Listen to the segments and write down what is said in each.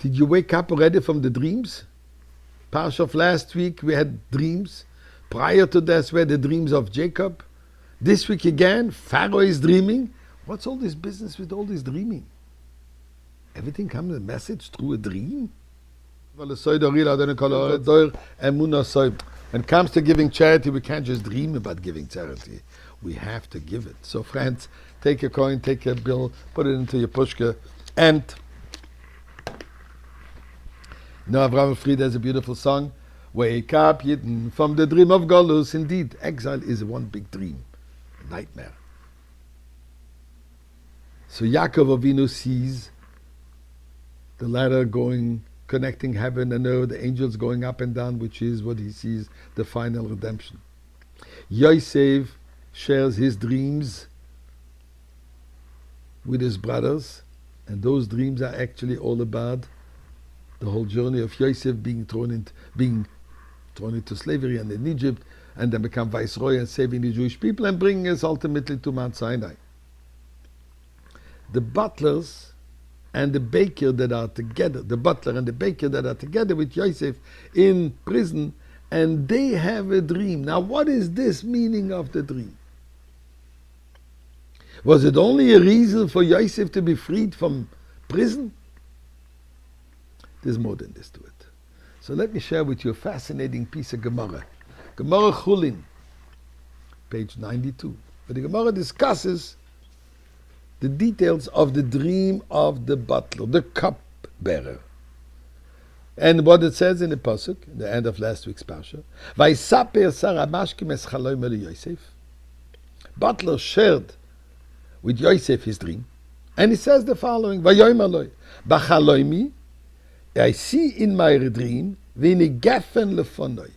Did you wake up already from the dreams? Parsha of last week we had dreams. Prior to that we had the dreams of Jacob. This week again, Pharaoh is dreaming. What's all this business with all this dreaming? Everything comes a message through a dream? When it comes to giving charity, we can't just dream about giving charity. We have to give it. So friends, take a coin, take a bill, put it into your pushka, and Avraham Fried has a beautiful song. Wake up, Yidden, from the dream of Golus. Indeed, exile is one big dream, a nightmare. So Yaakov Avinu sees the ladder connecting heaven and earth, the angels going up and down, which is what he sees, the final redemption. Yosef shares his dreams with his brothers, and those dreams are actually all about the whole journey of Yosef being thrown into slavery and in Egypt, and then become viceroy and saving the Jewish people and bringing us ultimately to Mount Sinai. The butlers and the baker that are together, the butler and the baker that are together with Yosef in prison, and they have a dream. Now, what is this meaning of the dream? Was it only a reason for Yosef to be freed from prison? There's more than this to it. So let me share with you a fascinating piece of Gemara. Gemara Chulin, page 92. Where the Gemara discusses the details of the dream of the butler, the cupbearer. And what it says in the Pasuk, the end of last week's Parsha, Vaisaper Sarah Mashkim es chaloim el Yosef. Butler shared with Yosef his dream, and he says the following, Vayoim aloi, Bachaloimi, I see in my dream, Vini geffen lefonoi,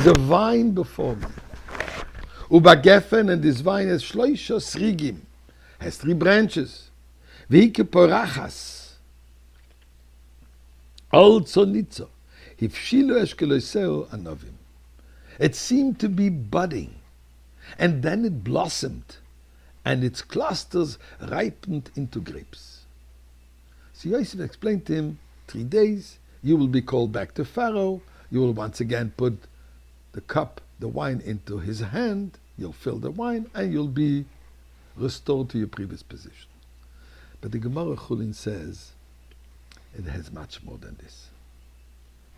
the vine before me. Uba geffen, and this vine has shloisha srigim, has 3 branches. Vike porachas, al tzonitzo, hifshilo eshkeloseo anovim. It seemed to be budding, and then it blossomed, and its clusters ripened into grapes. So Yosef explained to him, 3 days, you will be called back to Pharaoh, you will once again put the cup, the wine into his hand, you'll fill the wine, and you'll be restored to your previous position. But the Gemara Chulin says it has much more than this.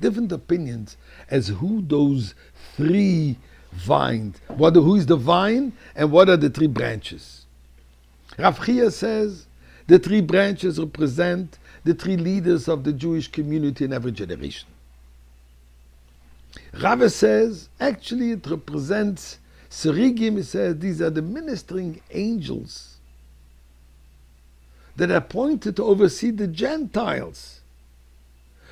Different opinions as who those 3 vines, who is the vine and what are the 3 branches. Rav Chia says the 3 branches represent the 3 leaders of the Jewish community in every generation. Rava says actually it represents Serigim. He says these are the ministering angels that are appointed to oversee the Gentiles,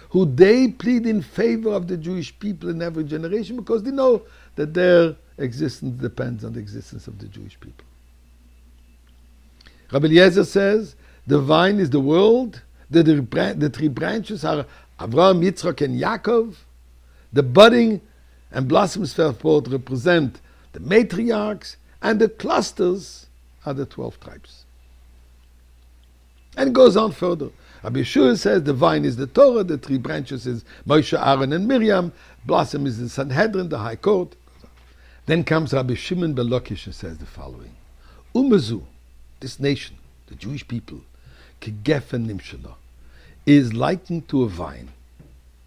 who they plead in favor of the Jewish people in every generation because they know that their existence depends on the existence of the Jewish people. Rabbi Eliezer says the vine is the world, the 3 branches are Avraham, Yitzchak, and Yaakov. The budding and blossoms forth represent the matriarchs, and the clusters are the 12 tribes. And it goes on further. Rabbi Yeshua says the vine is the Torah, the 3 branches is Moshe, Aaron, and Miriam, blossom is the Sanhedrin, the High Court. Then comes Rabbi Shimon ben Lakish and says the following: Umezu, this nation, the Jewish people, Kegefen Nimshala, is likened to a vine.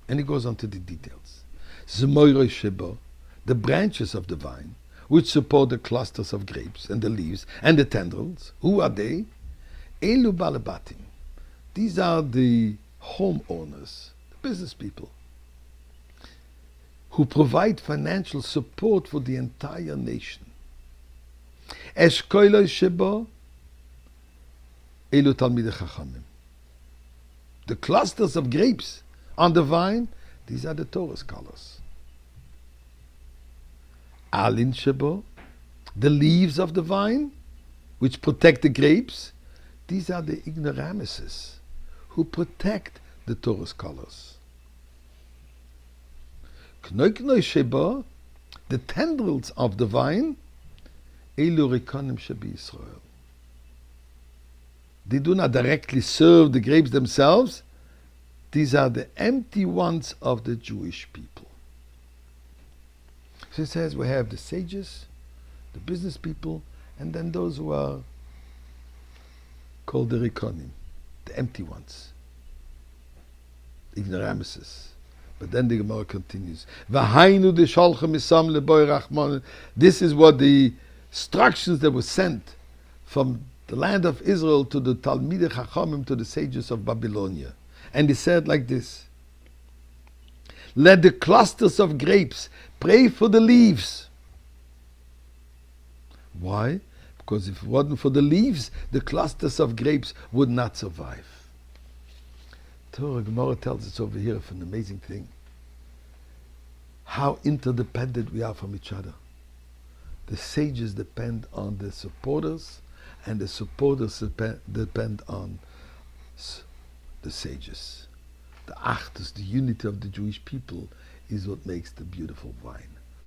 And he goes on to the details. Zemoiroi Sheba, the branches of the vine, which support the clusters of grapes and the leaves and the tendrils. Who are they? Elu Balabatim. These are the homeowners, the business people, who provide financial support for the entire nation. Eshkoiloi Sheba, Elu Talmidei Chachamim. The clusters of grapes on the vine, these are the Torah scholars. Alin Sheba, the leaves of the vine, which protect the grapes, these are the ignoramuses who protect the Torah scholars. Knoiknoi Sheba, the tendrils of the vine, Elu Rikonim Shebi Yisrael. They do not directly serve the grapes themselves, These are the empty ones of the Jewish people. So it says we have the sages, the business people, and then those who are called the Rikonim, the empty ones, ignoramuses. But then the Gemara continues. This is what the instructions that were sent from the land of Israel to the Talmidei Chachamim, to the sages of Babylonia. And he said like this: let the clusters of grapes pray for the leaves. Why? Because if it wasn't for the leaves, the clusters of grapes would not survive. Torah Gemara tells us over here of an amazing thing. How interdependent we are from each other. The sages depend on the supporters, and the supporters depend on the sages. The achdus, the unity of the Jewish people, is what makes the beautiful wine.